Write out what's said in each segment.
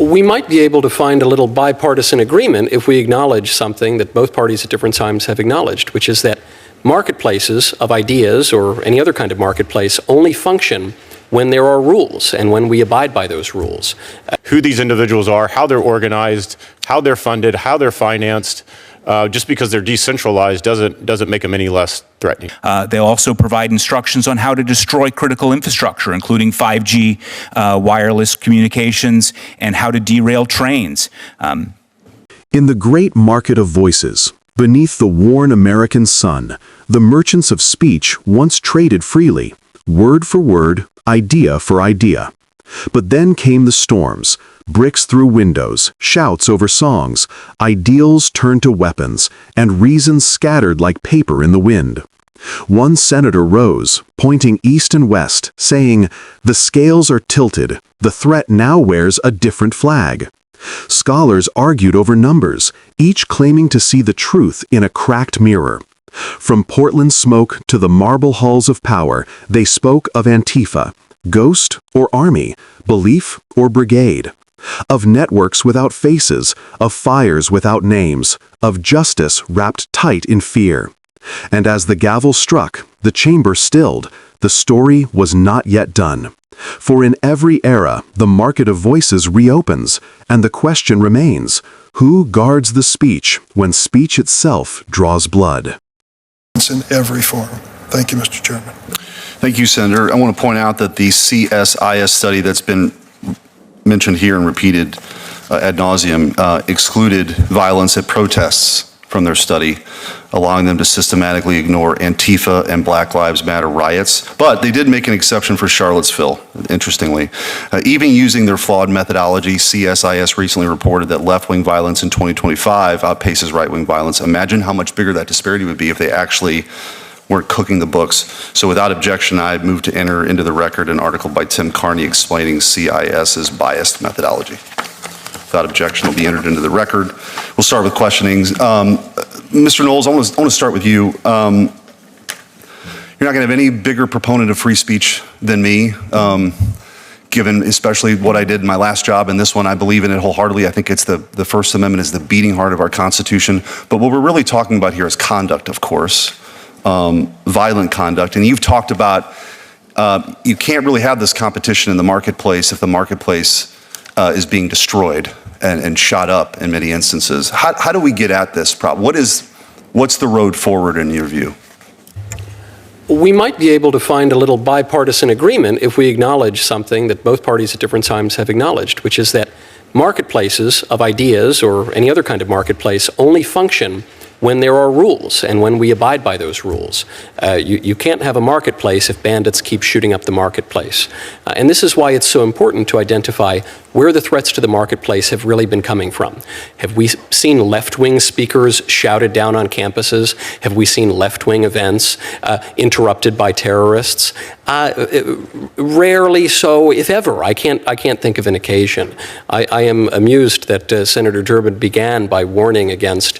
We might be able to find a little bipartisan agreement if we acknowledge something that both parties at different times have acknowledged, which is that marketplaces of ideas or any other kind of marketplace only function when there are rules and when we abide by those rules. Who these individuals are, how they're organized, how they're funded, how they're financed. Just because they're decentralized doesn't make them any less threatening. They'll also provide instructions on how to destroy critical infrastructure, including 5G wireless communications, and how to derail trains. In the great market of voices, beneath the worn American sun, the merchants of speech once traded freely, word for word, idea for idea. But then came the storms. Bricks through windows, shouts over songs, ideals turned to weapons, and reason scattered like paper in the wind. One senator rose, pointing east and west, saying, "The scales are tilted. The threat now wears a different flag." Scholars argued over numbers, each claiming to see the truth in a cracked mirror. From Portland smoke to the marble halls of power, they spoke of Antifa, ghost or army, belief or brigade. Of networks without faces, of fires without names, of justice wrapped tight in fear. And as the gavel struck, the chamber stilled, the story was not yet done. For in every era, the market of voices reopens, and the question remains, who guards the speech when speech itself draws blood? It's in every form. Thank you, Mr. Chairman. Thank you, Senator. I want to point out that the CSIS study that's been mentioned here and repeated ad nauseum excluded violence at protests from their study, allowing them to systematically ignore Antifa and Black Lives Matter riots. But they did make an exception for Charlottesville, interestingly. Even using their flawed methodology, CSIS recently reported that left-wing violence in 2025 outpaces right-wing violence. Imagine how much bigger that disparity would be if they actually weren't cooking the books. So without objection, I move to enter into the record an article by Tim Carney explaining CIS's biased methodology. Without objection, will be entered into the record. We'll start with questionings. Mr. Knowles, I want to start with you. You're not going to have any bigger proponent of free speech than me, given especially what I did in my last job and this one. I believe in it wholeheartedly. I think it's the First Amendment is the beating heart of our Constitution. But what we're really talking about here is conduct, of course. Violent conduct. And you've talked about you can't really have this competition in the marketplace if the marketplace is being destroyed and shot up in many instances. How do we get at this problem? What's the road forward in your view? We might be able to find a little bipartisan agreement if we acknowledge something that both parties at different times have acknowledged, which is that marketplaces of ideas or any other kind of marketplace only function when there are rules and when we abide by those rules. You can't have a marketplace if bandits keep shooting up the marketplace. And this is why it's so important to identify where the threats to the marketplace have really been coming from. Have we seen left-wing speakers shouted down on campuses? Have we seen left-wing events interrupted by terrorists? Rarely so, if ever. I can't think of an occasion. I am amused that Senator Durbin began by warning against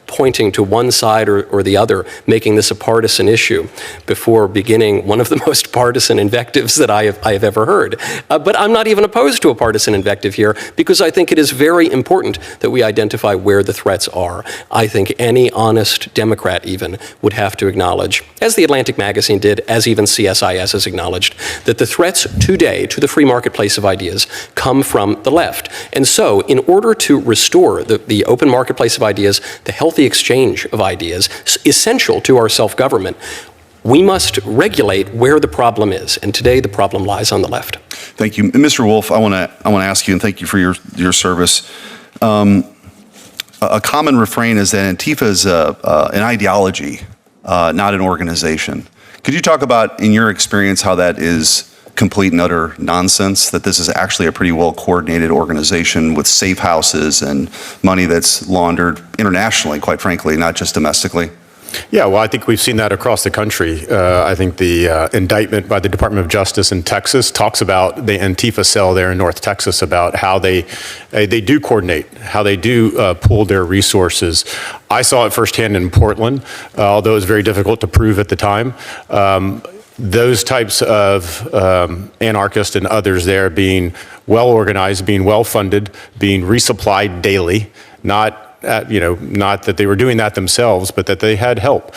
pointing to one side or the other, making this a partisan issue, before beginning one of the most partisan invectives that I have ever heard. But I'm not even opposed to a partisan invective here, because I think it is very important that we identify where the threats are. I think any honest Democrat even would have to acknowledge, as the Atlantic magazine did, as even CSIS has acknowledged, that the threats today to the free marketplace of ideas come from the left. And so, in order to restore the open marketplace of ideas, the healthy exchange of ideas, essential to our self-government, we must regulate where the problem is. And today the problem lies on the left. Thank you. Mr. Wolf, I want to ask you, and thank you for your service. A common refrain is that Antifa is an ideology, not an organization. Could you talk about, in your experience, how that is complete and utter nonsense, that this is actually a pretty well-coordinated organization with safe houses and money that's laundered internationally, quite frankly, not just domestically? Yeah, well, I think we've seen that across the country. I think the indictment by the Department of Justice in Texas talks about the Antifa cell there in North Texas, about how they do coordinate, how they do pool their resources. I saw it firsthand in Portland, although it was very difficult to prove at the time. those types of anarchists and others there being well organized, being well funded, being resupplied daily, not that they were doing that themselves, but that they had help.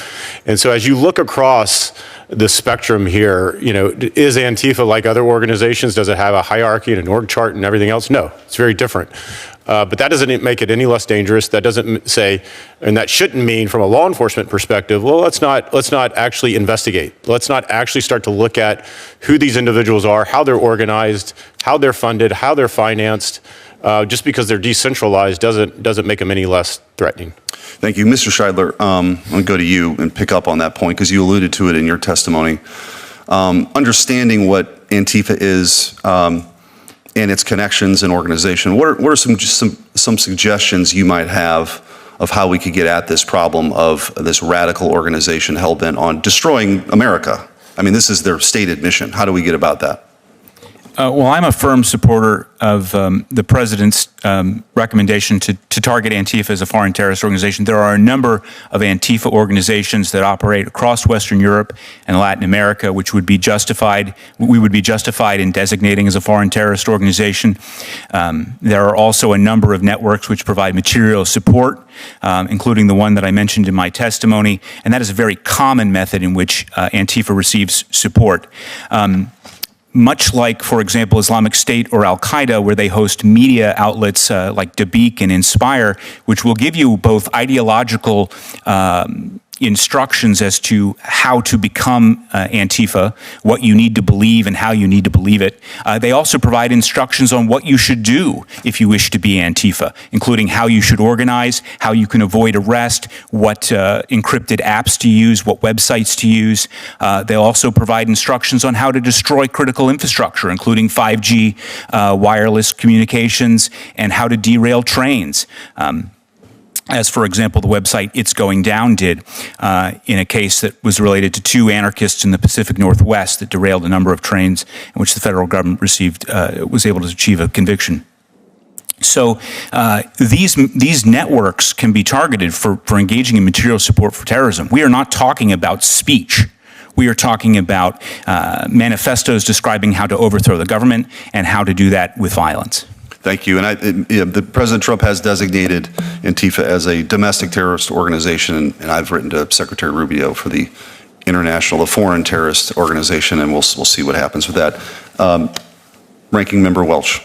And so as you look across the spectrum here, is Antifa like other organizations? Does it have a hierarchy and an org chart and everything else? No, it's very different. But that doesn't make it any less dangerous. That doesn't say, and that shouldn't mean from a law enforcement perspective, well, let's not actually investigate. Let's not actually start to look at who these individuals are, how they're organized, how they're funded, how they're financed. Just because they're decentralized doesn't make them any less threatening. Thank you. Mr. Scheidler, I'm going to go to you and pick up on that point because you alluded to it in your testimony. Understanding what Antifa is and its connections and organization, what are some suggestions you might have of how we could get at this problem of this radical organization hell-bent on destroying America? I mean, this is their stated mission. How do we get about that? Well, I'm a firm supporter of the president's recommendation to target Antifa as a foreign terrorist organization. There are a number of Antifa organizations that operate across Western Europe and Latin America, which would be justified. We would be justified in designating as a foreign terrorist organization. There are also a number of networks which provide material support, including the one that I mentioned in my testimony, and that is a very common method in which Antifa receives support. Much like, for example, Islamic State or Al-Qaeda, where they host media outlets like Dabiq and Inspire, which will give you both ideological instructions as to how to become Antifa, what you need to believe and how you need to believe it. They also provide instructions on what you should do if you wish to be Antifa, including how you should organize, how you can avoid arrest, what encrypted apps to use, what websites to use. They also provide instructions on how to destroy critical infrastructure, including 5G wireless communications, and how to derail trains. As, for example, the website It's Going Down did in a case that was related to two anarchists in the Pacific Northwest that derailed a number of trains in which the federal government was able to achieve a conviction. So these networks can be targeted for engaging in material support for terrorism. We are not talking about speech. We are talking about manifestos describing how to overthrow the government and how to do that with violence. Thank you. And President Trump has designated Antifa as a domestic terrorist organization, and I've written to Secretary Rubio for the foreign terrorist organization, and we'll see what happens with that. Ranking Member Welch.